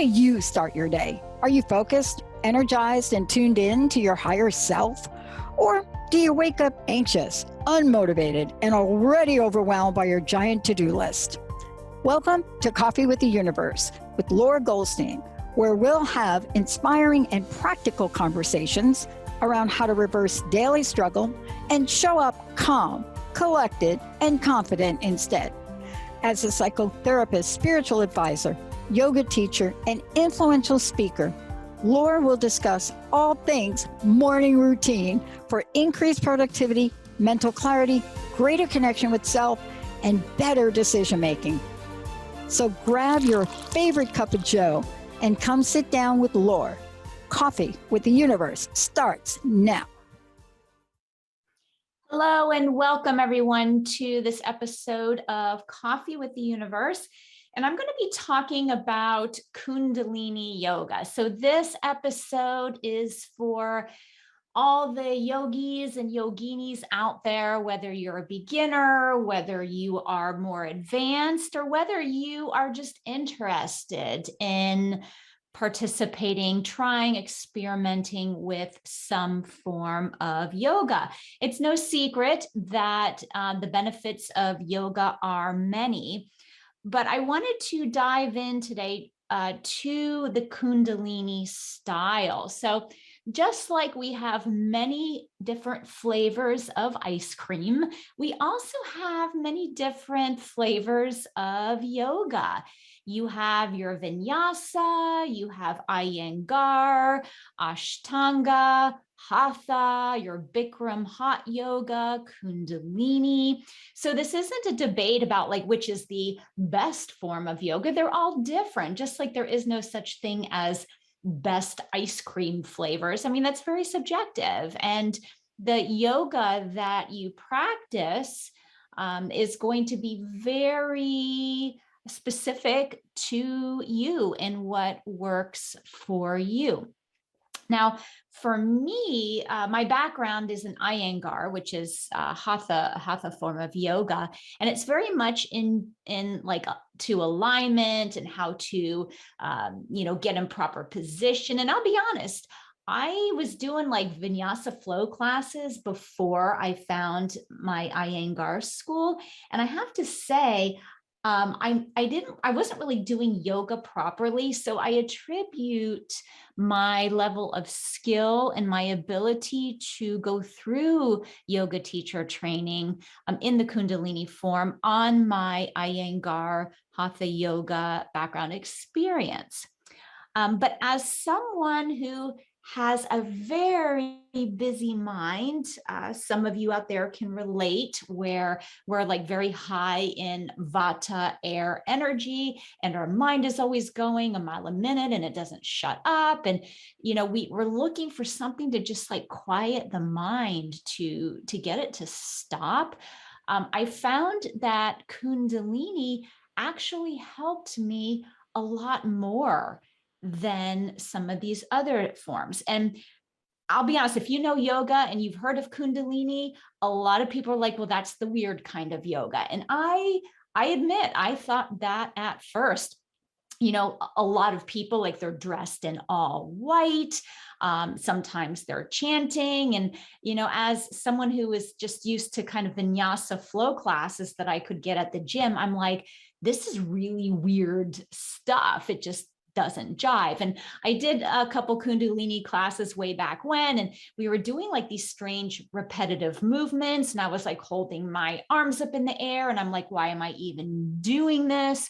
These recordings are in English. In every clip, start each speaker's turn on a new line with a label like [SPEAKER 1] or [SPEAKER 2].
[SPEAKER 1] do you start your day? Are you focused, energized, and tuned in to your higher self? Or do you wake up anxious, unmotivated, and already overwhelmed by your giant to-do list? Welcome to Coffee with the Universe with Laura Goldstein, where we'll have inspiring and practical conversations around how to reverse daily struggle and show up calm, collected, and confident instead. As a psychotherapist, spiritual advisor, yoga teacher, and influential speaker, Laura will discuss all things morning routine for increased productivity, mental clarity, greater connection with self, and better decision making. So grab your favorite cup of joe and come sit down with Laura. Coffee with the Universe starts now.
[SPEAKER 2] Hello and welcome everyone to this episode of Coffee with the Universe. And I'm going to be talking about Kundalini Yoga. So this episode is for all the yogis and yoginis out there, whether you're a beginner, whether you are more advanced, or whether you are just interested in participating, trying, experimenting with some form of yoga. It's no secret that the benefits of yoga are many, but I wanted to dive in today to the Kundalini style. So just like we have many different flavors of ice cream, we also have many different flavors of yoga. You have your Vinyassa, you have Iyengar, Ashtanga, Hatha, your Bikram hot yoga, Kundalini. So this isn't a debate about like which is the best form of yoga. They're all different, just like there is no such thing as best ice cream flavors. I mean, that's very subjective. And the yoga that you practice is going to be very specific to you and what works for you. Now, for me, my background is in Iyengar, which is Hatha form of yoga, and it's very much in like to alignment and how to get in proper position. And I'll be honest, I was doing like Vinyassa flow classes before I found my Iyengar school, and I have to say, I wasn't really doing yoga properly. So I attribute my level of skill and my ability to go through yoga teacher training in the Kundalini form on my Iyengar Hatha yoga background experience. But as someone who has a very busy mind, some of you out there can relate, where we're like very high in Vata air energy and our mind is always going a mile a minute and it doesn't shut up. And, we're looking for something to just like quiet the mind to get it to stop. I found that Kundalini actually helped me a lot more than some of these other forms. And I'll be honest, if you know yoga and you've heard of Kundalini, a lot of people are like, well, that's the weird kind of yoga. And I admit, I thought that at first. A lot of people, like, they're dressed in all white. Sometimes they're chanting. And, as someone who was just used to kind of Vinyasa flow classes that I could get at the gym, I'm like, this is really weird stuff. It just doesn't jive. And I did a couple Kundalini classes way back when, and we were doing like these strange repetitive movements. And I was like holding my arms up in the air. And I'm like, why am I even doing this?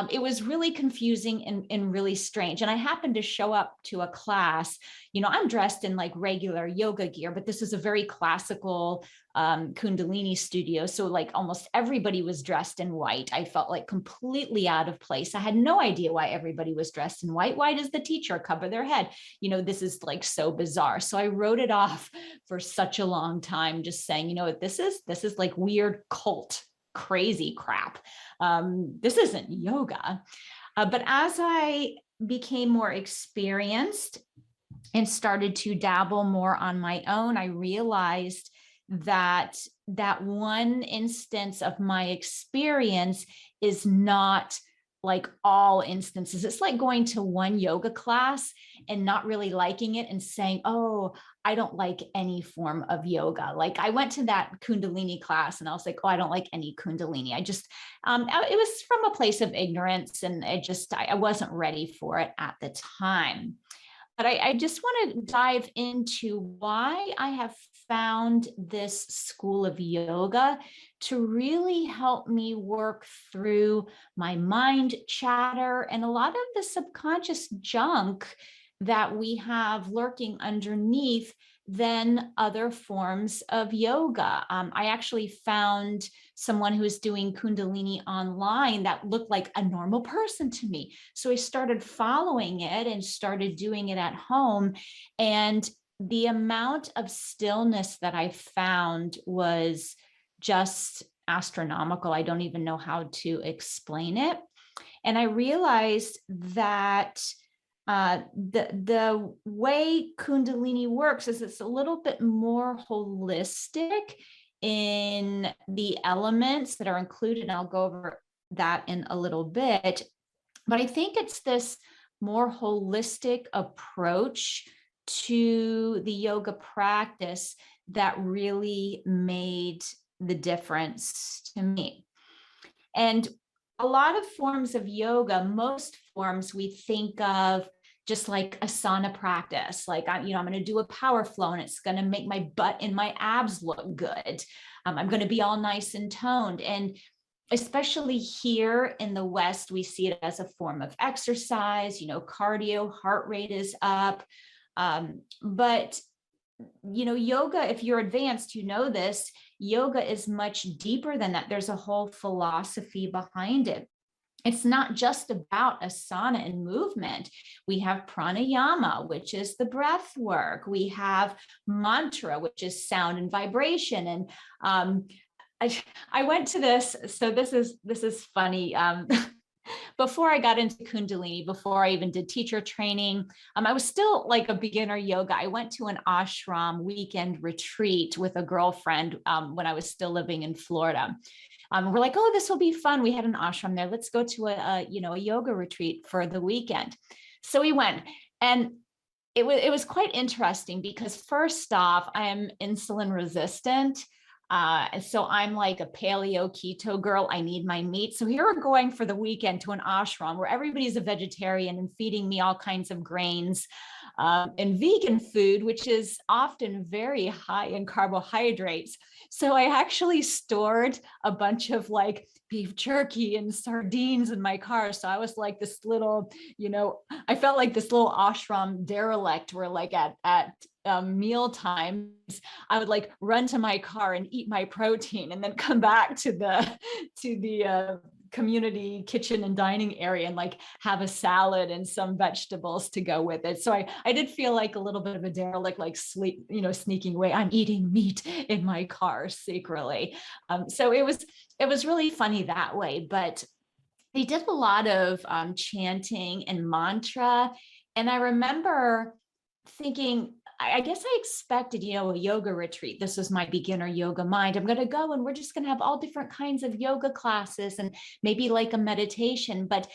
[SPEAKER 2] It was really confusing and really strange. And I happened to show up to a class, I'm dressed in like regular yoga gear, but this is a very classical Kundalini studio. So like almost everybody was dressed in white. I felt like completely out of place. I had no idea why everybody was dressed in white. Why does the teacher cover their head? This is like so bizarre. So I wrote it off for such a long time, just saying, this is like weird cult crazy crap. This isn't yoga. But as I became more experienced and started to dabble more on my own, I realized that one instance of my experience is not like all instances. It's like going to one yoga class and not really liking it and saying, oh, I don't like any form of yoga. Like I went to that Kundalini class and I was like, oh, I don't like any Kundalini. I just, it was from a place of ignorance, and I wasn't ready for it at the time. But I just want to dive into why I have found this school of yoga to really help me work through my mind chatter and a lot of the subconscious junk that we have lurking underneath than other forms of yoga. I actually found someone who was doing Kundalini online that looked like a normal person to me. So I started following it and started doing it at home. And the amount of stillness that I found was just astronomical. I don't even know how to explain it. And I realized that the way Kundalini works is it's a little bit more holistic in the elements that are included. And I'll go over that in a little bit. But I think it's this more holistic approach to the yoga practice that really made the difference to me. And a lot of forms of yoga, most forms we think of just like asana practice, like I'm going to do a power flow and it's going to make my butt and my abs look good. I'm going to be all nice and toned. And especially here in the West, we see it as a form of exercise, cardio, heart rate is up. But yoga, if you're advanced, this, yoga is much deeper than that. There's a whole philosophy behind it. It's not just about asana and movement. We have pranayama, which is the breath work. We have mantra, which is sound and vibration. And I went to this. So this is funny. Before I got into Kundalini, before I even did teacher training, I was still like a beginner yoga. I went to an ashram weekend retreat with a girlfriend when I was still living in Florida. We're like, oh, this will be fun. We had an ashram there. Let's go to a yoga retreat for the weekend. So we went, and it was quite interesting because first off, I am insulin resistant. And so I'm like a paleo keto girl. I need my meat. So here we're going for the weekend to an ashram where everybody's a vegetarian and feeding me all kinds of grains and vegan food, which is often very high in carbohydrates. So I actually stored a bunch of like beef jerky and sardines in my car. So I was like this little, I felt like this little ashram derelict where like at meal times, I would like run to my car and eat my protein and then come back to the community kitchen and dining area and like have a salad and some vegetables to go with it. So I did feel like a little bit of a derelict, like sneaking away. I'm eating meat in my car secretly. So it was really funny that way, but they did a lot of chanting and mantra. And I remember thinking, I guess I expected, a yoga retreat. This was my beginner yoga mind. I'm going to go and we're just going to have all different kinds of yoga classes and maybe like a meditation. But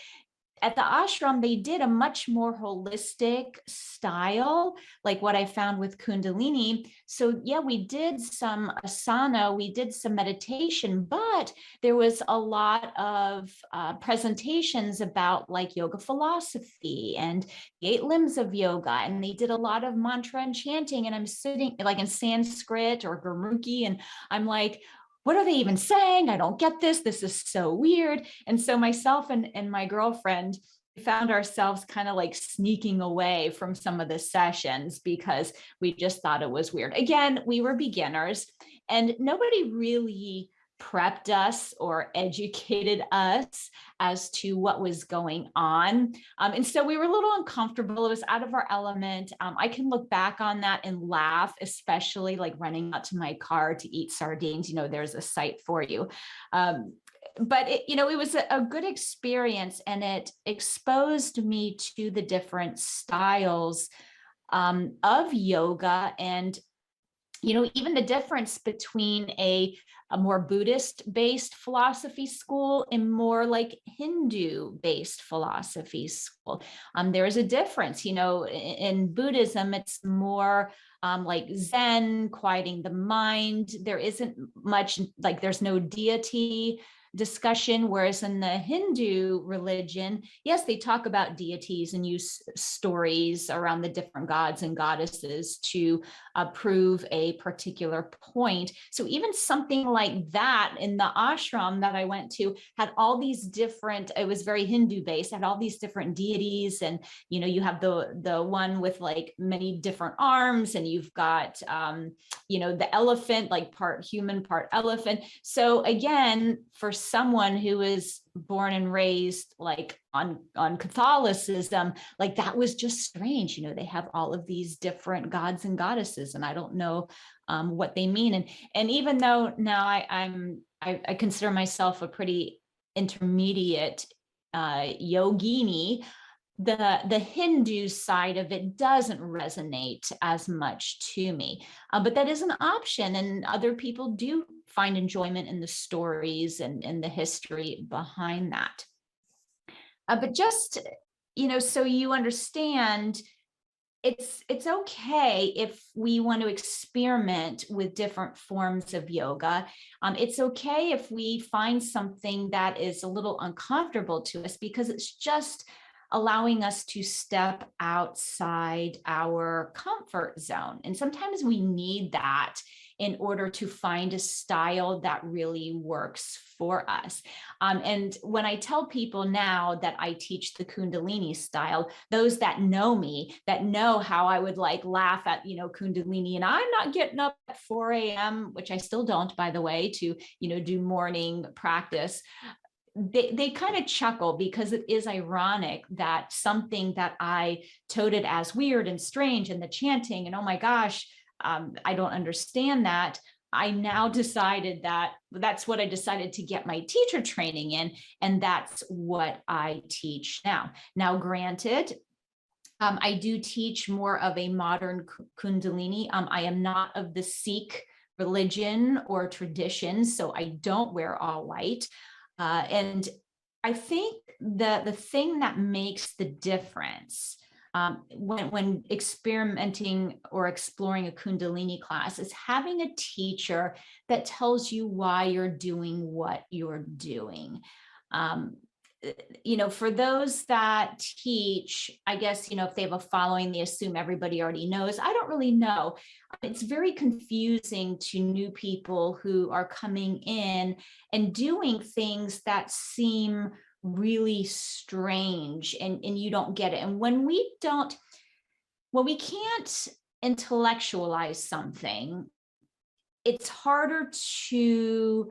[SPEAKER 2] at the ashram, they did a much more holistic style, like what I found with Kundalini. So yeah, we did some asana, we did some meditation, but there was a lot of presentations about like yoga philosophy and the 8 limbs of yoga. And they did a lot of mantra and chanting. And I'm sitting like in Sanskrit or Gurmukhi, and I'm like, what are they even saying? I don't get this. This is so weird. And so myself and my girlfriend found ourselves kind of like sneaking away from some of the sessions because we just thought it was weird. Again, we were beginners and nobody really prepped us or educated us as to what was going on. And so we were a little uncomfortable. It was out of our element. I can look back on that and laugh, especially like running out to my car to eat sardines. There's a site for you. But it was a good experience, and it exposed me to the different styles of yoga. And even the difference between a more Buddhist-based philosophy school and more like Hindu-based philosophy school. There is a difference. In Buddhism, it's more like Zen, quieting the mind. There isn't much, like there's no deity discussion, whereas in the Hindu religion, yes, they talk about deities and use stories around the different gods and goddesses to prove a particular point. So even something like that in the ashram that I went to had all these different, it was very Hindu based, had all these different deities. And, you have the one with like many different arms, and you've got, the elephant, like part human, part elephant. So again, for someone who is born and raised like on Catholicism, like that was just strange. They have all of these different gods and goddesses, and I don't know what they mean. And even though now I consider myself a pretty intermediate yogini, the Hindu side of it doesn't resonate as much to me, but that is an option, and other people do find enjoyment in the stories and the history behind that. But just, so you understand, it's okay if we want to experiment with different forms of yoga. It's okay if we find something that is a little uncomfortable to us, because it's just allowing us to step outside our comfort zone. And sometimes we need that in order to find a style that really works for us. And when I tell people now that I teach the Kundalini style, those that know me, that know how I would like laugh at, Kundalini, and I'm not getting up at 4 a.m., which I still don't, by the way, to, do morning practice. They kind of chuckle, because it is ironic that something that I toted as weird and strange, and the chanting, and oh my gosh, I don't understand that. I now decided that that's what I decided to get my teacher training in, and that's what I teach now. Now, granted, I do teach more of a modern Kundalini. I am not of the Sikh religion or tradition, so I don't wear all white. And I think the thing that makes the difference when experimenting or exploring a Kundalini class is having a teacher that tells you why you're doing what you're doing. For those that teach, I guess, if they have a following, they assume everybody already knows. I don't really know. It's very confusing to new people who are coming in and doing things that seem really strange, and you don't get it. And when we can't intellectualize something, it's harder to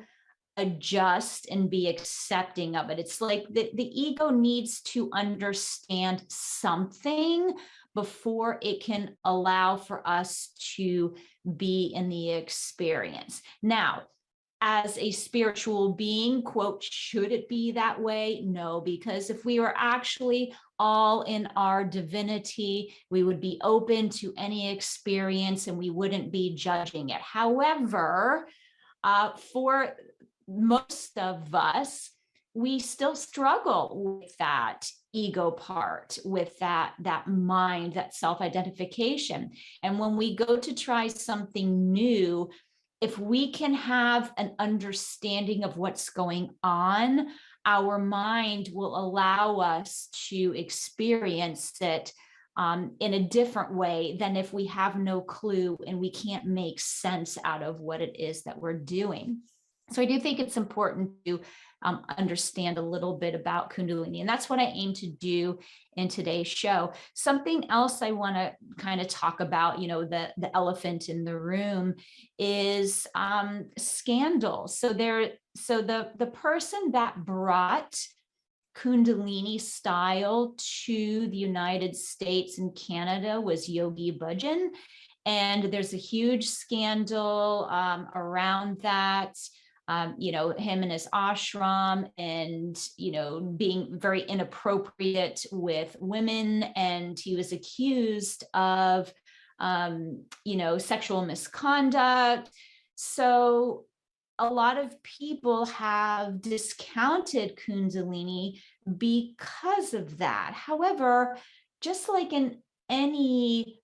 [SPEAKER 2] adjust and be accepting of it. It's like the ego needs to understand something before it can allow for us to be in the experience. Now, as a spiritual being, quote, should it be that way? No, because if we were actually all in our divinity, we would be open to any experience and we wouldn't be judging it. However, for most of us, we still struggle with that ego part, with that mind, that self-identification. And when we go to try something new, if we can have an understanding of what's going on, our mind will allow us to experience it in a different way than if we have no clue and we can't make sense out of what it is that we're doing. So I do think it's important to understand a little bit about Kundalini, and that's what I aim to do in today's show. Something else I want to kind of talk about, the elephant in the room, is scandal. So the person that brought Kundalini style to the United States and Canada was Yogi Bhajan, and there's a huge scandal around that. Him and his ashram, and, being very inappropriate with women. And he was accused of sexual misconduct. So a lot of people have discounted Kundalini because of that. However, just like in any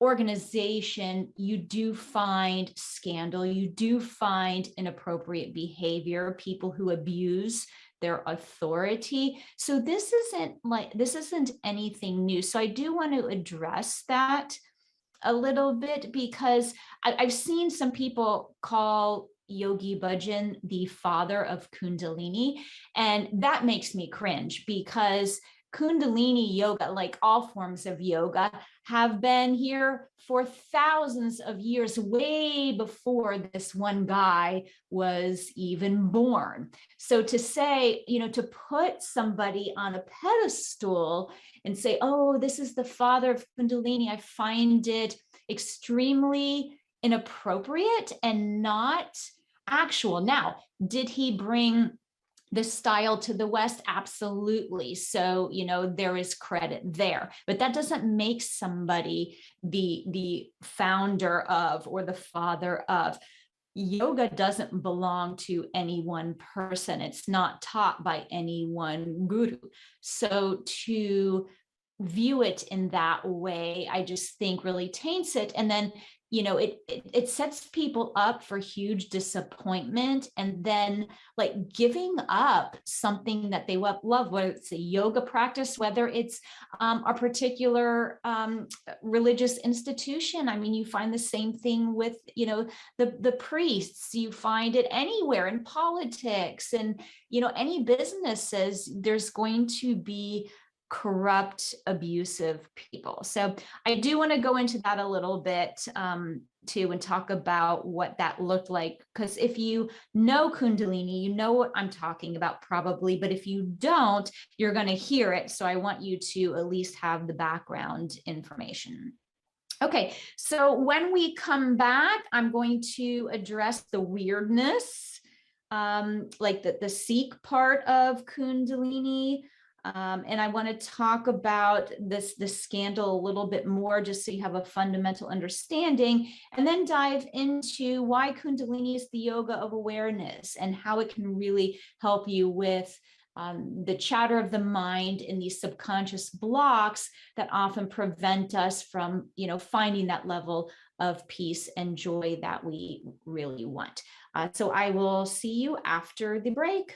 [SPEAKER 2] organization, you do find scandal, you do find inappropriate behavior, people who abuse their authority. So this isn't anything new. So I do want to address that a little bit, because I've seen some people call Yogi Bhajan the father of Kundalini, and that makes me cringe, because Kundalini yoga, like all forms of yoga, have been here for thousands of years, way before this one guy was even born. So to say, to put somebody on a pedestal and say, oh, this is the father of Kundalini, I find it extremely inappropriate and not actual. Now, did he bring the style to the West? Absolutely. So, there is credit there, but that doesn't make somebody the founder of or the father of. Yoga doesn't belong to any one person. It's not taught by any one guru. So to view it in that way, I just think really taints it. And then, it sets people up for huge disappointment, and then like giving up something that they love, whether it's a yoga practice, whether it's a particular religious institution. I mean, you find the same thing with, the priests. You find it anywhere in politics and, any businesses. There's going to be corrupt, abusive people. So I do want to go into that a little bit too, and talk about what that looked like. Because if you know Kundalini, you know what I'm talking about probably, but if you don't, you're going to hear it. So I want you to at least have the background information. Okay, so when we come back, I'm going to address the weirdness, like the Sikh part of Kundalini. And I want to talk about this scandal a little bit more, just so you have a fundamental understanding, and then dive into why Kundalini is the yoga of awareness and how it can really help you with the chatter of the mind and these subconscious blocks that often prevent us from, finding that level of peace and joy that we really want. So I will see you after the break.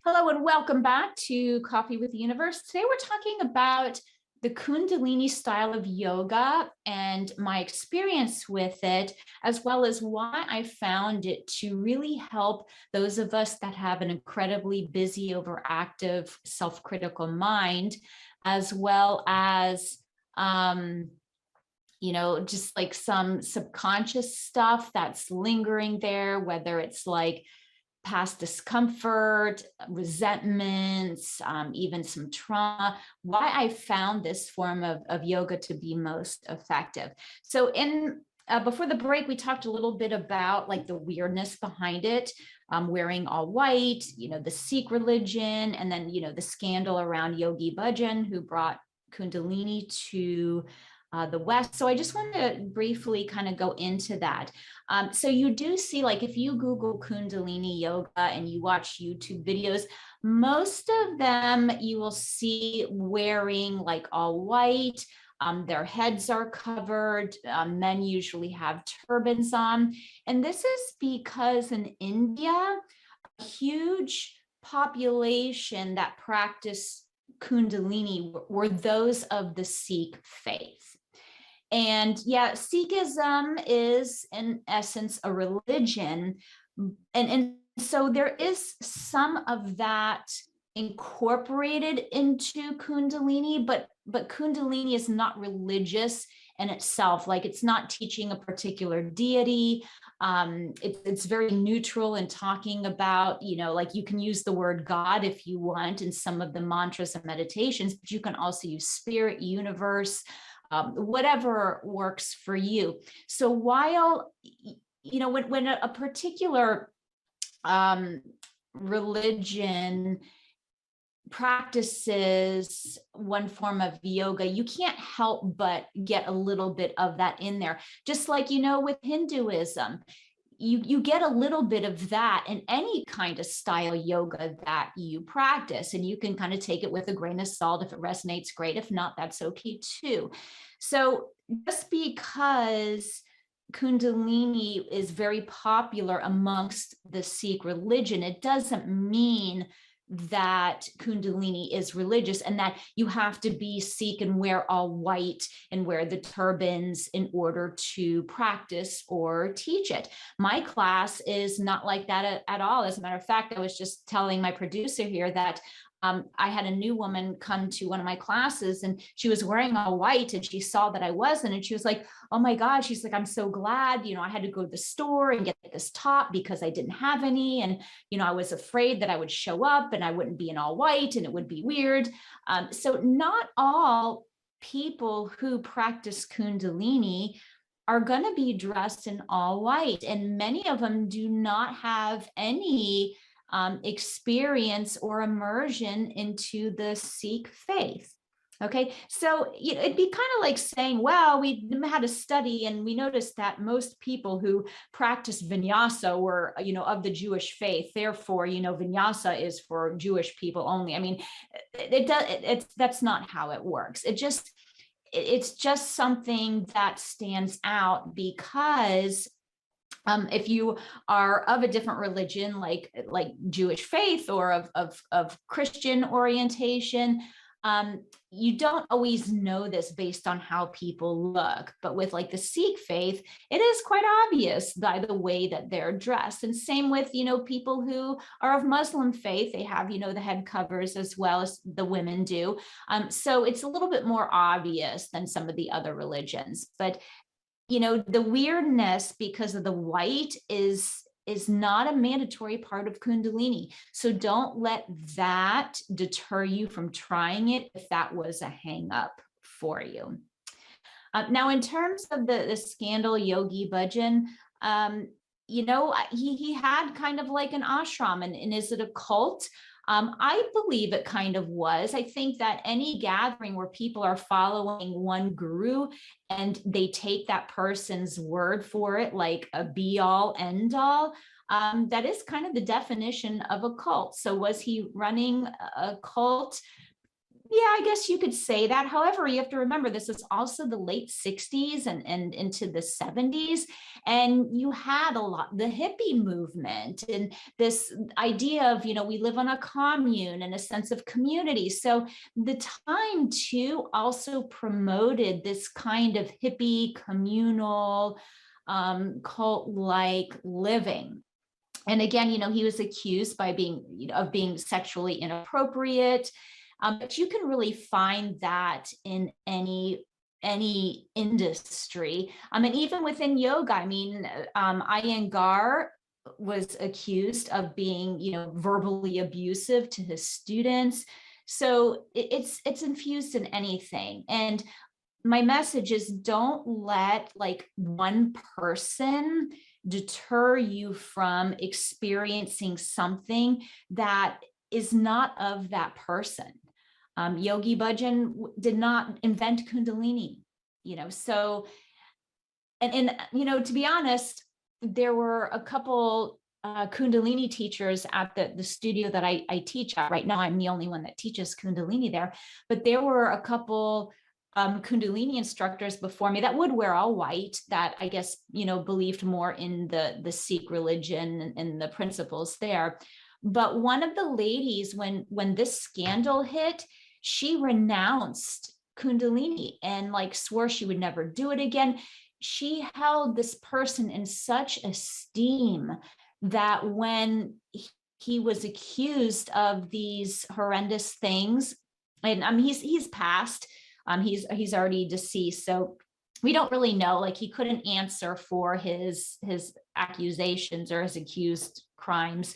[SPEAKER 2] Hello and welcome back to Coffee with the Universe. Today we're talking about the Kundalini style of yoga and my experience with it, as well as why I found it to really help those of us that have an incredibly busy, overactive, self-critical mind, as well as just like some subconscious stuff that's lingering there, whether it's like past discomfort, resentments, even some trauma, why I found this form of yoga to be most effective. So before the break, we talked a little bit about like the weirdness behind it, wearing all white, the Sikh religion, and then, the scandal around Yogi Bhajan, who brought Kundalini to the West. So I just want to briefly kind of go into that. So you do see, like, if you Google Kundalini yoga and you watch YouTube videos, most of them you will see wearing like all white. Their heads are covered. Men usually have turbans on. And this is because in India, a huge population that practice Kundalini were those of the Sikh faith. And yeah, Sikhism is in essence a religion. And so there is some of that incorporated into Kundalini, but Kundalini is not religious in itself. Like, it's not teaching a particular deity. It's very neutral in talking about, like, you can use the word God if you want in some of the mantras and meditations, but you can also use spirit, universe, whatever works for you. So while, when a particular religion practices one form of yoga, you can't help but get a little bit of that in there. Just like, with Hinduism, you get a little bit of that in any kind of style yoga that you practice, and you can kind of take it with a grain of salt. If it resonates, great. If not, that's okay too. So just because Kundalini is very popular amongst the Sikh religion, it doesn't mean that Kundalini is religious and that you have to be Sikh and wear all white and wear the turbans in order to practice or teach it. My class is not like that at all. As a matter of fact, I was just telling my producer here that I had a new woman come to one of my classes, and she was wearing all white, and she saw that I wasn't, and she was like, oh my God, she's like, I'm so glad, I had to go to the store and get this top because I didn't have any. And, I was afraid that I would show up and I wouldn't be in all white and it would be weird. So not all people who practice Kundalini are going to be dressed in all white. And many of them do not have any experience or immersion into the Sikh faith. Okay, so it'd be kind of like saying, well, we had a study and we noticed that most people who practice Vinyassa were, of the Jewish faith. Therefore, Vinyassa is for Jewish people only. I mean, that's not how it works. It's just something that stands out because if you are of a different religion, like Jewish faith or of Christian orientation, you don't always know this based on how people look. But with like the Sikh faith, it is quite obvious by the way that they're dressed. And same with, people who are of Muslim faith, they have, the head covers as well as the women do. So it's a little bit more obvious than some of the other religions. But the weirdness because of the white is not a mandatory part of Kundalini. So don't let that deter you from trying it if that was a hang up for you. Now, in terms of the scandal Yogi Bhajan, he had kind of like an ashram, and is it a cult? I believe it kind of was. I think that any gathering where people are following one guru and they take that person's word for it, like a be all end all, that is kind of the definition of a cult. So was he running a cult? Yeah, I guess you could say that. However, you have to remember this is also the late 60s and into the 70s. And you had the hippie movement and this idea of, we live on a commune and a sense of community. So the time too also promoted this kind of hippie communal cult-like living. And again, he was accused of being sexually inappropriate. But you can really find that in any industry. And even within yoga, Iyengar was accused of being, verbally abusive to his students. So it's infused in anything. And my message is don't let like one person deter you from experiencing something that is not of that person. Yogi Bhajan did not invent Kundalini, so, and to be honest, there were a couple Kundalini teachers at the studio that I teach at. Right now, I'm the only one that teaches Kundalini there, but there were a couple Kundalini instructors before me that would wear all white, that I guess, believed more in the Sikh religion and the principles there. But one of the ladies, when this scandal hit, she renounced Kundalini and swore she would never do it again. She held this person in such esteem that when he was accused of these horrendous things, and he's passed, he's already deceased, so we don't really know. He couldn't answer for his accusations or his accused crimes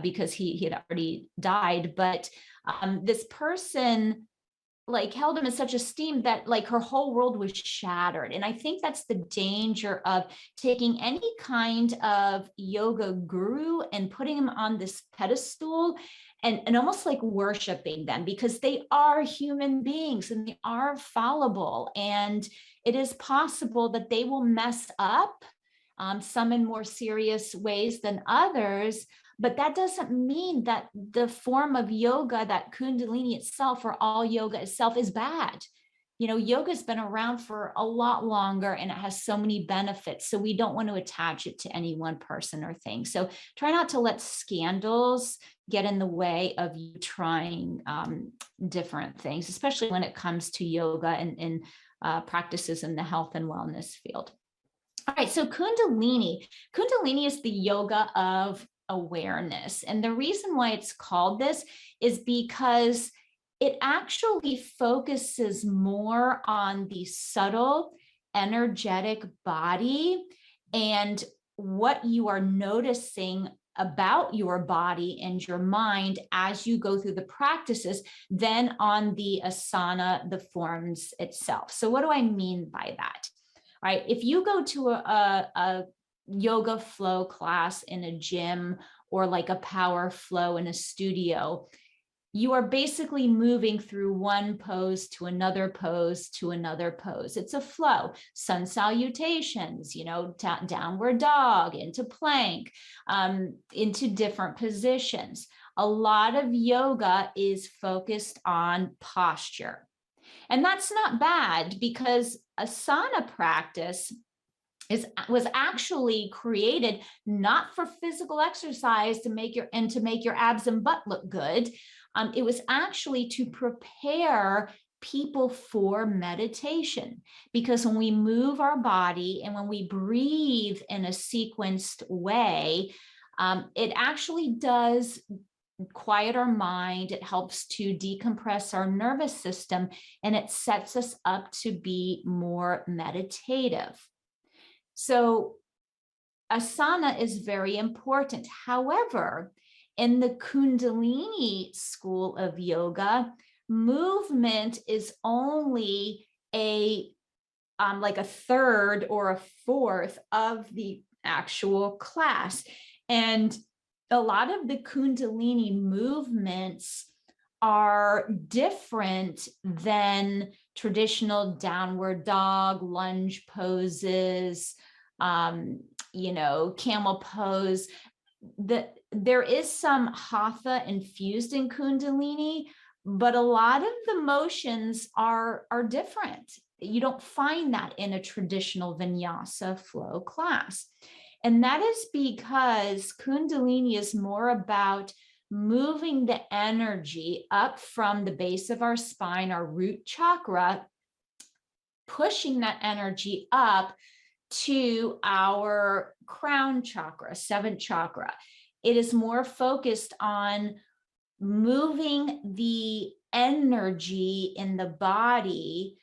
[SPEAKER 2] because he had already died. But this person like held him in such esteem that like her whole world was shattered. And I think that's the danger of taking any kind of yoga guru and putting him on this pedestal and almost like worshiping them, because they are human beings and they are fallible. And it is possible that they will mess up, some in more serious ways than others. But that doesn't mean that the form of yoga, that Kundalini itself, or all yoga itself, is bad. You know, yoga's been around for a lot longer and it has so many benefits. So we don't want to attach it to any one person or thing. So try not to let scandals get in the way of you trying different things, especially when it comes to yoga and practices in the health and wellness field. All right, so Kundalini is the yoga of awareness. And the reason why it's called this is because it actually focuses more on the subtle energetic body and what you are noticing about your body and your mind as you go through the practices than on the asana, the forms itself. So what do I mean by that? All right, if you go to a yoga flow class in a gym or like a power flow in a studio, you are basically moving through one pose to another pose to another pose. It's a flow. Sun salutations, you know, downward dog, into plank, into different positions. A lot of yoga is focused on posture. And that's not bad, because asana practice was actually created not for physical exercise to make your abs and butt look good. It was actually to prepare people for meditation, because when we move our body and when we breathe in a sequenced way, it actually does quiet our mind. It helps to decompress our nervous system, and it sets us up to be more meditative. So asana is very important. However, in the Kundalini school of yoga, movement is only like a third or a fourth of the actual class. And a lot of the Kundalini movements are different than traditional downward dog, lunge poses, camel pose. There is some Hatha infused in Kundalini, but a lot of the motions are different. You don't find that in a traditional Vinyassa flow class. And that is because Kundalini is more about moving the energy up from the base of our spine, our root chakra, pushing that energy up to our crown chakra, seventh chakra. It is more focused on moving the energy in the body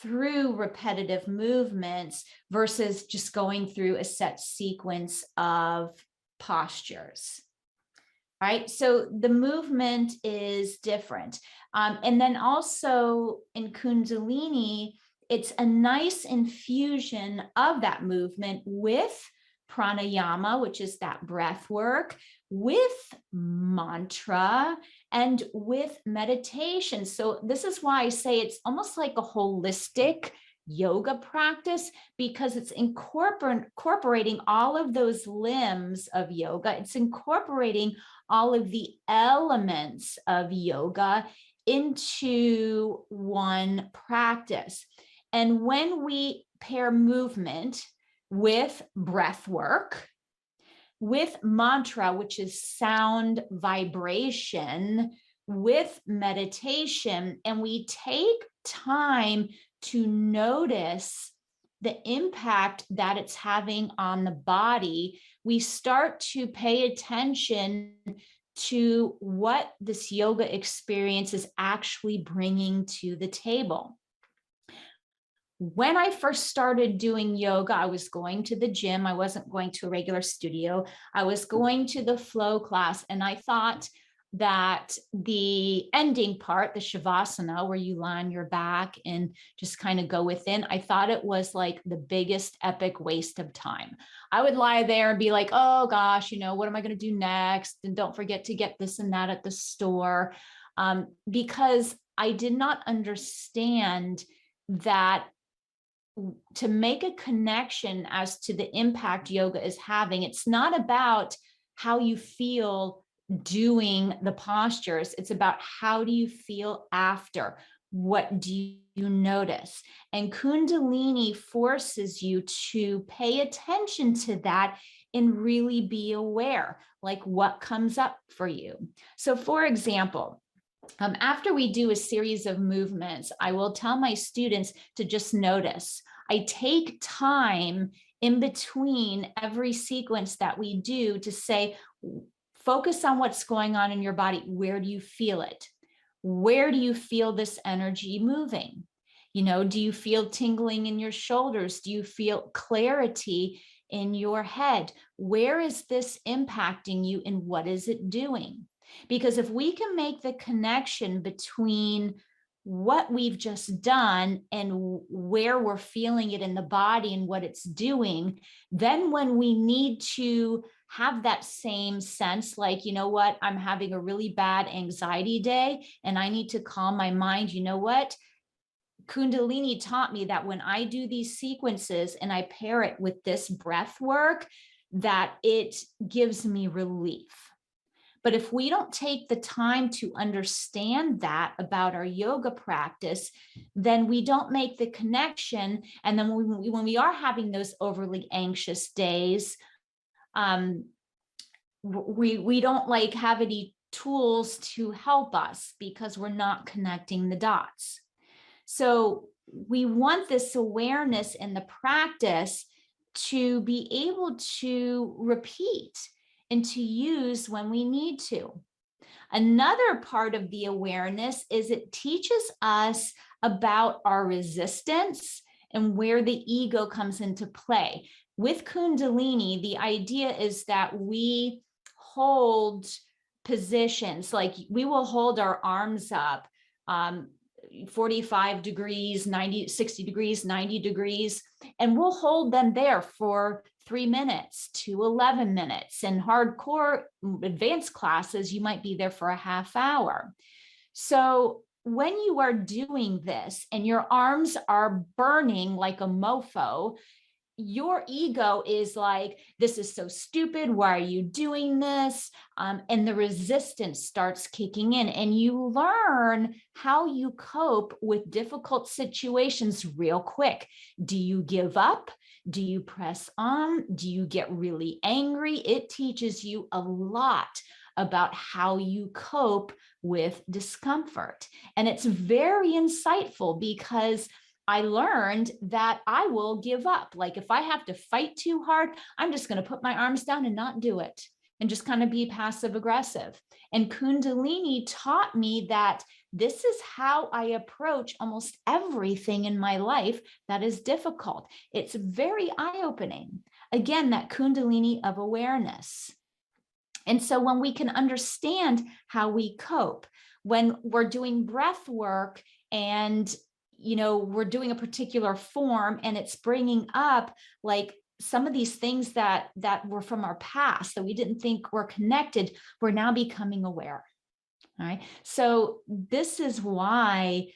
[SPEAKER 2] through repetitive movements versus just going through a set sequence of postures. Right? So the movement is different. And then also in Kundalini, it's a nice infusion of that movement with pranayama, which is that breath work, with mantra, and with meditation. So this is why I say it's almost like a holistic yoga practice, because it's incorporating all of those limbs of yoga. It's incorporating all of the elements of yoga into one practice. And when we pair movement with breath work, with mantra, which is sound vibration, with meditation, and we take time to notice the impact that it's having on the body, we start to pay attention to what this yoga experience is actually bringing to the table. When I first started doing yoga, I was going to the gym. I wasn't going to a regular studio. I was going to the flow class, and I thought, that the ending part, the Shavasana, where you lie on your back and just kind of go within, I thought it was like the biggest epic waste of time. I would lie there and be like, oh gosh, what am I going to do next? And don't forget to get this and that at the store. Because I did not understand that to make a connection as to the impact yoga is having, it's not about how you feel doing the postures. It's about how do you feel after? What do you notice? And Kundalini forces you to pay attention to that and really be aware, like what comes up for you. So for example, after we do a series of movements, I will tell my students to just notice. I take time in between every sequence that we do to say, focus on what's going on in your body. Where do you feel it? Where do you feel this energy moving? Do you feel tingling in your shoulders? Do you feel clarity in your head? Where is this impacting you and what is it doing? Because if we can make the connection between what we've just done and where we're feeling it in the body and what it's doing, then when we need to have that same sense, like, what, I'm having a really bad anxiety day and I need to calm my mind. What? Kundalini taught me that when I do these sequences and I pair it with this breath work, that it gives me relief. But if we don't take the time to understand that about our yoga practice, then we don't make the connection. And then when we are having those overly anxious days, we don't have any tools to help us because we're not connecting the dots. So we want this awareness in the practice to be able to repeat and to use when we need to. Another part of the awareness is it teaches us about our resistance and where the ego comes into play. With Kundalini, the idea is that we hold positions, like we will hold our arms up 45 degrees, 90, 60 degrees, 90 degrees, and we'll hold them there for 3 minutes to 11 minutes. In hardcore advanced classes, you might be there for a half hour. So when you are doing this and your arms are burning like a mofo, your ego is like, this is so stupid. Why are you doing this? And the resistance starts kicking in, and you learn how you cope with difficult situations real quick. Do you give up? Do you press on? Do you get really angry? It teaches you a lot about how you cope with discomfort. And it's very insightful because I learned that I will give up. Like if I have to fight too hard, I'm just going to put my arms down and not do it and just kind of be passive aggressive. And Kundalini taught me that this is how I approach almost everything in my life that is difficult. It's very eye-opening. Again, that Kundalini of awareness. And so when we can understand how we cope, when we're doing breath work and we're doing a particular form and it's bringing up like some of these things that were from our past that we didn't think were connected, we're now becoming aware. All right. So this is why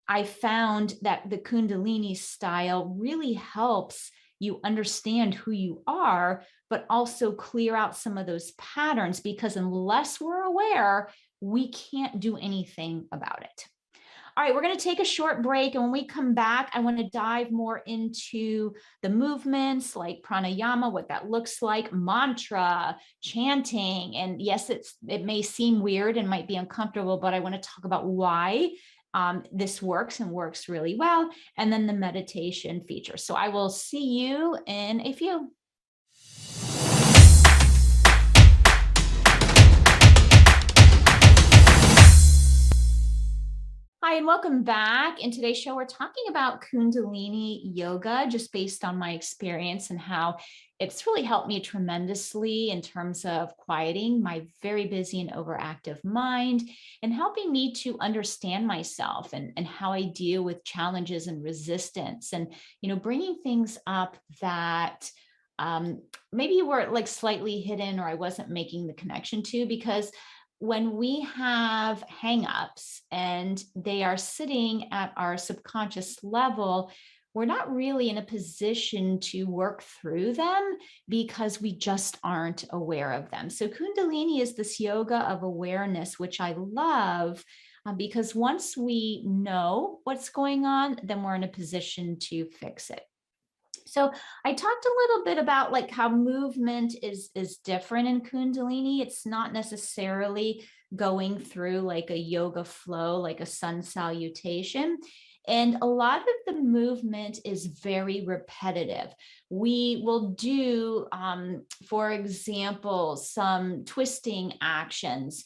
[SPEAKER 2] I found that the Kundalini style really helps you understand who you are, but also clear out some of those patterns, because unless we're aware, we can't do anything about it. All right, we're going to take a short break. And when we come back, I want to dive more into the movements like pranayama, what that looks like, mantra, chanting. And yes, it may seem weird and might be uncomfortable, but I want to talk about why this works and works really well. And then the meditation feature. So I will see you in a few. Hi, and welcome back. In today's show, we're talking about Kundalini Yoga, just based on my experience and how it's really helped me tremendously in terms of quieting my very busy and overactive mind and helping me to understand myself and how I deal with challenges and resistance and, bringing things up that maybe were like slightly hidden or I wasn't making the connection to, because when we have hangups and they are sitting at our subconscious level, we're not really in a position to work through them because we just aren't aware of them. So Kundalini is this yoga of awareness, which I love because once we know what's going on, then we're in a position to fix it. So I talked a little bit about like how movement is different in Kundalini. It's not necessarily going through like a yoga flow, like a sun salutation. And a lot of the movement is very repetitive. We will do, for example, some twisting actions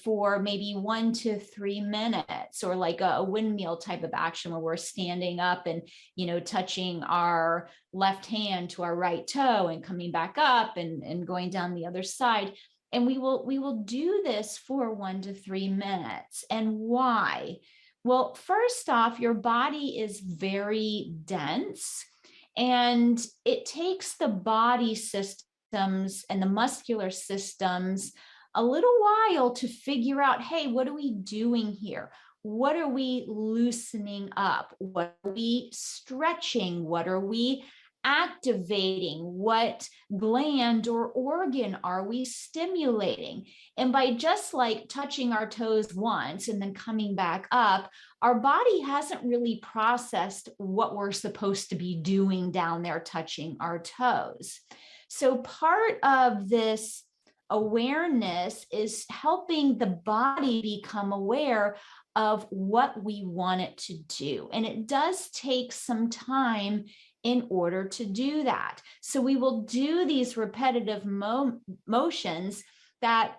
[SPEAKER 2] for maybe 1 to 3 minutes, or like a windmill type of action where we're standing up and, touching our left hand to our right toe and coming back up and going down the other side. And we will do this for 1 to 3 minutes. And why? Well, first off, your body is very dense and it takes the body systems and the muscular systems a little while to figure out, hey, what are we doing here? What are we loosening up? What are we stretching? What are we activating? What gland or organ are we stimulating? And by just like touching our toes once and then coming back up, our body hasn't really processed what we're supposed to be doing down there touching our toes. So part of this awareness is helping the body become aware of what we want it to do. And it does take some time in order to do that. So we will do these repetitive motions that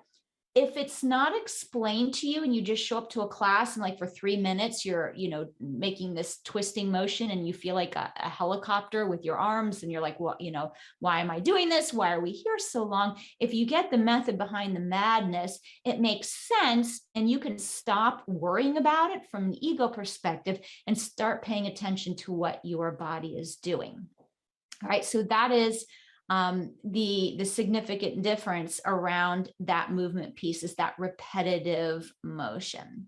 [SPEAKER 2] if it's not explained to you and you just show up to a class and like for 3 minutes, you're, making this twisting motion and you feel like a helicopter with your arms and you're like, well, why am I doing this? Why are we here so long? If you get the method behind the madness, it makes sense and you can stop worrying about it from an ego perspective and start paying attention to what your body is doing. All right. So that is the significant difference around that movement piece, is that repetitive motion.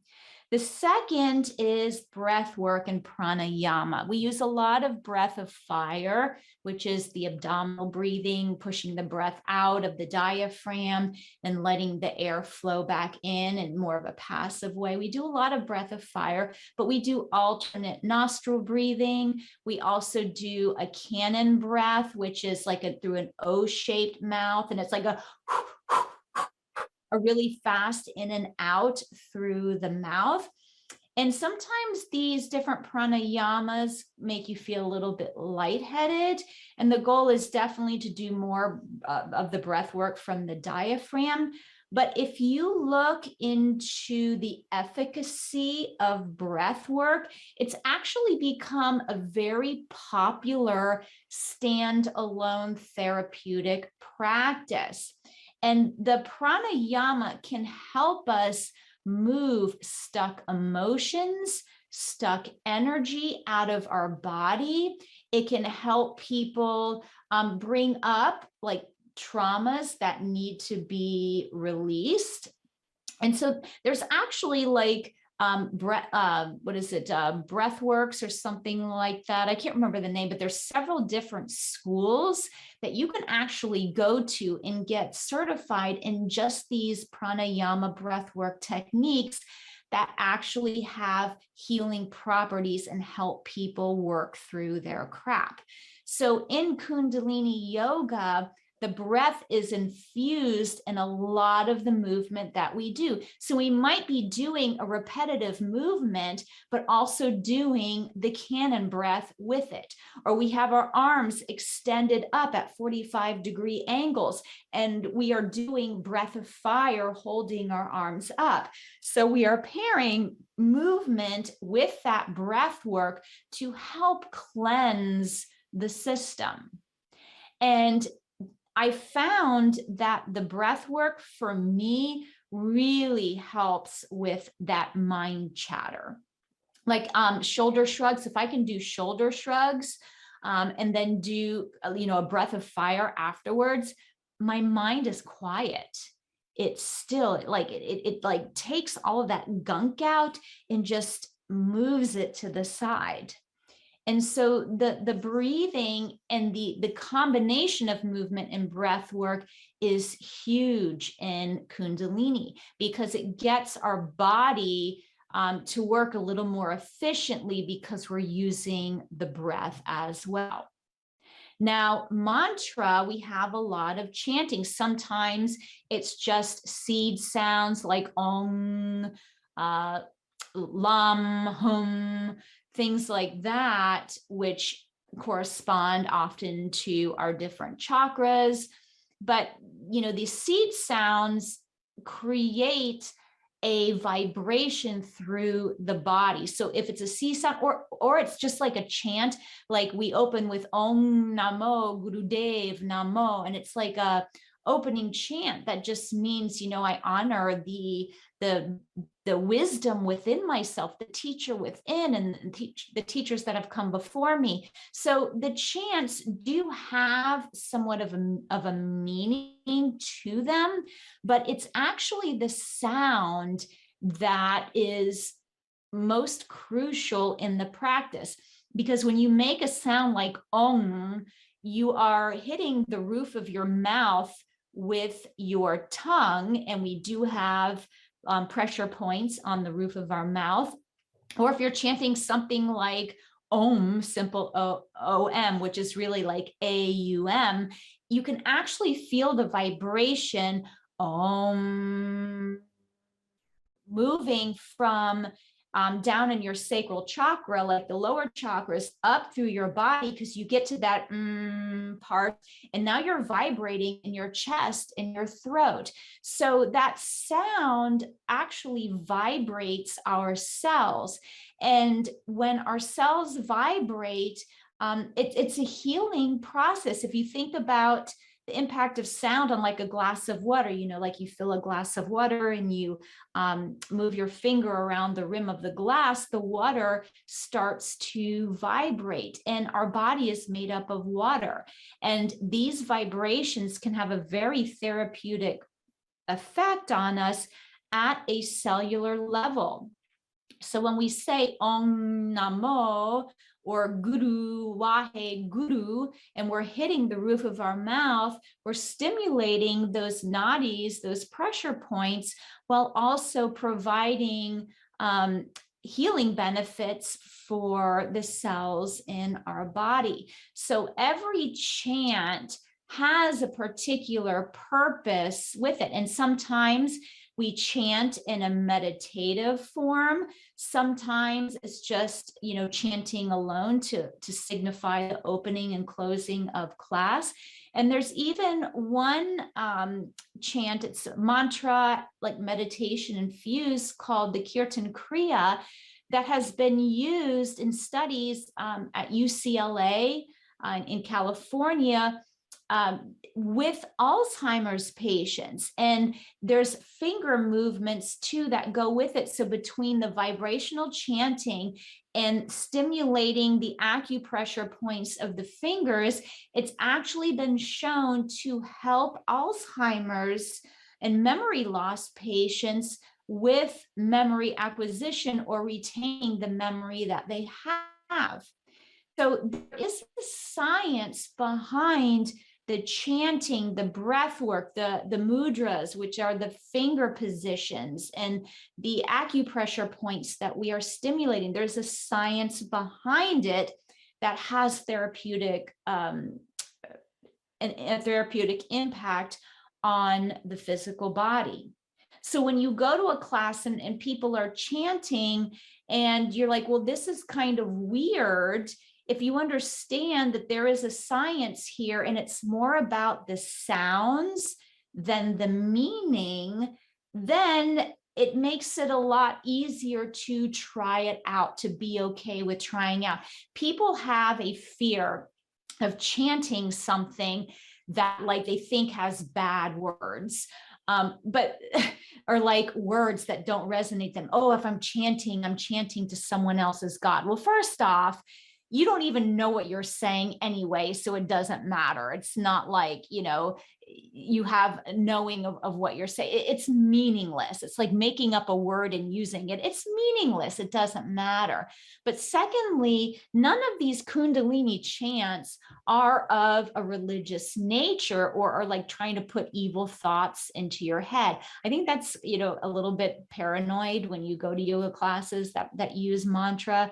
[SPEAKER 2] The second is breath work and pranayama. We use a lot of breath of fire, which is the abdominal breathing, pushing the breath out of the diaphragm and letting the air flow back in more of a passive way. We do a lot of breath of fire, but we do alternate nostril breathing. We also do a cannon breath, which is like through an O-shaped mouth, and it's like a really fast in and out through the mouth. And sometimes these different pranayamas make you feel a little bit lightheaded. And the goal is definitely to do more of the breath work from the diaphragm. But if you look into the efficacy of breath work, it's actually become a very popular standalone therapeutic practice. And the pranayama can help us move stuck emotions, stuck energy out of our body. It can help people bring up like traumas that need to be released. And so there's actually like Breathworks or something like that. I can't remember the name, but there's several different schools that you can actually go to and get certified in just these pranayama breathwork techniques that actually have healing properties and help people work through their crap. So in Kundalini yoga, the breath is infused in a lot of the movement that we do. So we might be doing a repetitive movement, but also doing the cannon breath with it. Or we have our arms extended up at 45-degree angles, and we are doing breath of fire, holding our arms up. So we are pairing movement with that breath work to help cleanse the system. And I found that the breath work for me really helps with that mind chatter. Like shoulder shrugs, if I can do shoulder shrugs and then do, a breath of fire afterwards, my mind is quiet. It's still like, it like takes all of that gunk out and just moves it to the side. And so the breathing and the combination of movement and breath work is huge in Kundalini, because it gets our body to work a little more efficiently because we're using the breath as well. Now, mantra, we have a lot of chanting. Sometimes it's just seed sounds like Om, Lam, Hum, things like that, which correspond often to our different chakras. But, these seed sounds create a vibration through the body. So if it's a seed sound, or it's just like a chant, like we open with Om Namo Gurudev Namo, and it's like a opening chant that just means, I honor the wisdom within myself, the teacher within, and the teachers that have come before me. So the chants do have somewhat of a meaning to them, but it's actually the sound that is most crucial in the practice. Because when you make a sound like Om, you are hitting the roof of your mouth with your tongue, and we do have pressure points on the roof of our mouth. Or if you're chanting something like Om, simple O-M, which is really like A-U-M, you can actually feel the vibration Om moving from down in your sacral chakra, like the lower chakras, up through your body, because you get to that part, and now you're vibrating in your chest, in your throat. So that sound actually vibrates our cells. And when our cells vibrate, it's a healing process. If you think about the impact of sound on like a glass of water, like you fill a glass of water and you move your finger around the rim of the glass, the water starts to vibrate, and our body is made up of water. And these vibrations can have a very therapeutic effect on us at a cellular level. So when we say Om Namo or Guru, Wahe Guru, and we're hitting the roof of our mouth, we're stimulating those nadis, those pressure points, while also providing healing benefits for the cells in our body. So every chant has a particular purpose with it. And sometimes we chant in a meditative form. Sometimes it's just, chanting alone to signify the opening and closing of class. And there's even one chant, it's a mantra, like meditation infused, called the Kirtan Kriya, that has been used in studies at UCLA in California with Alzheimer's patients. And there's finger movements too that go with it. So between the vibrational chanting and stimulating the acupressure points of the fingers, it's actually been shown to help Alzheimer's and memory loss patients with memory acquisition or retaining the memory that they have. So there is science behind the chanting, the breath work, the mudras, which are the finger positions, and the acupressure points that we are stimulating. There's a science behind it that has therapeutic a therapeutic impact on the physical body. So when you go to a class and people are chanting and you're like, well, this is kind of weird. If you understand that there is a science here and it's more about the sounds than the meaning, then it makes it a lot easier to try it out, to be okay with trying out. People have a fear of chanting something that like they think has bad words, or like words that don't resonate them. Oh, if I'm chanting to someone else's God. Well, first off, you don't even know what you're saying anyway, so it doesn't matter. It's not like, you have a knowing of what you're saying. It's meaningless. It's like making up a word and using it. It's meaningless. It doesn't matter. But secondly, none of these Kundalini chants are of a religious nature or are like trying to put evil thoughts into your head. I think that's, a little bit paranoid when you go to yoga classes that use mantra.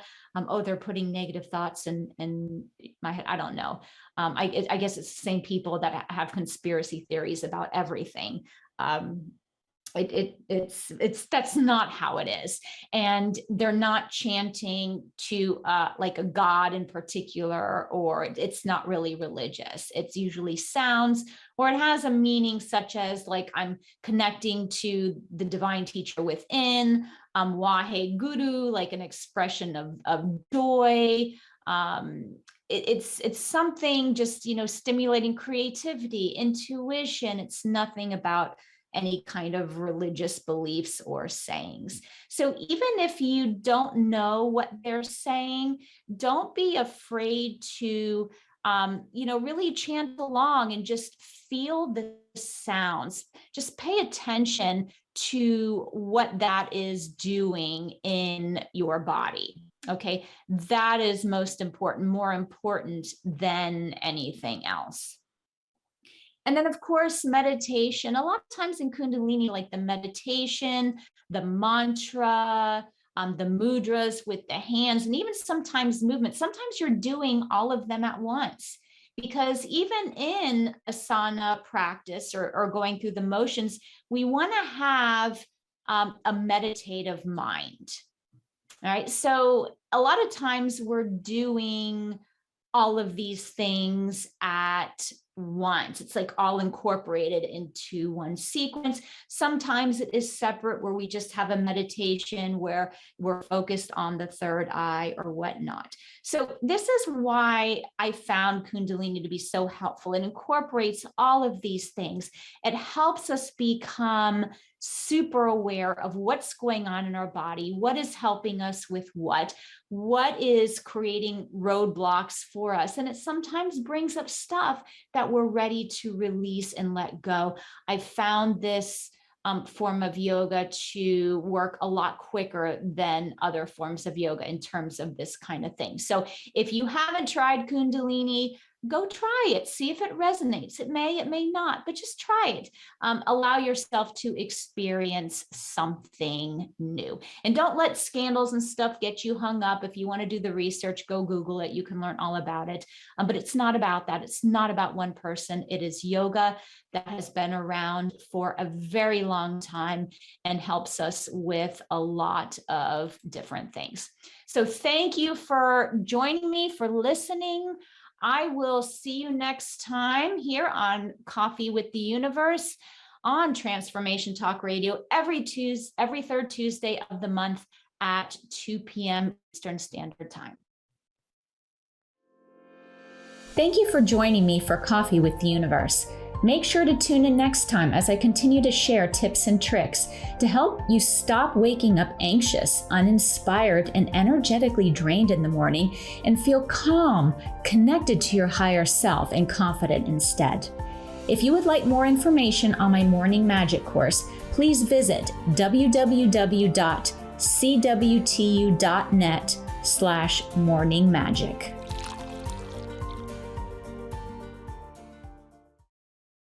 [SPEAKER 2] They're putting negative thoughts in my head. I don't know. I guess it's the same people that have conspiracy theories about everything. That's not how it is. And they're not chanting to like a God in particular, or it's not really religious. It's usually sounds, or it has a meaning such as like I'm connecting to the divine teacher within, Wahe Guru, like an expression of joy. It's something just, stimulating creativity, intuition. It's nothing about any kind of religious beliefs or sayings. So even if you don't know what they're saying, don't be afraid to, really chant along and just feel the sounds. Just pay attention to what that is doing in your body. Okay, that is most important, more important than anything else. And then, of course, meditation. A lot of times in Kundalini, like the meditation, the mantra, the mudras with the hands, and even sometimes movement. Sometimes you're doing all of them at once. Because even in asana practice or going through the motions, we want to have a meditative mind. All right. So a lot of times we're doing all of these things at once. It's like all incorporated into one sequence. Sometimes it is separate where we just have a meditation where we're focused on the third eye or whatnot. So this is why I found Kundalini to be so helpful. It incorporates all of these things. It helps us become super aware of what's going on in our body, what is helping us with what is creating roadblocks for us. And it sometimes brings up stuff that we're ready to release and let go. I found this form of yoga to work a lot quicker than other forms of yoga in terms of this kind of thing. So if you haven't tried Kundalini, go try it, see if it resonates. It may not, but just try it. Allow yourself to experience something new. And don't let scandals and stuff get you hung up. If you want to do the research, go Google it. You can learn all about it. But it's not about that. It's not about one person. It is yoga that has been around for a very long time and helps us with a lot of different things. So thank you for joining me, for listening. I will see you next time here on Coffee with the Universe on Transformation Talk Radio every third Tuesday of the month at 2 p.m. Eastern Standard Time. Thank you for joining me for Coffee with the Universe. Make sure to tune in next time as I continue to share tips and tricks to help you stop waking up anxious, uninspired, and energetically drained in the morning and feel calm, connected to your higher self, and confident instead. If you would like more information on my Morning Magic course, please visit www.cwtu.net/morningmagic.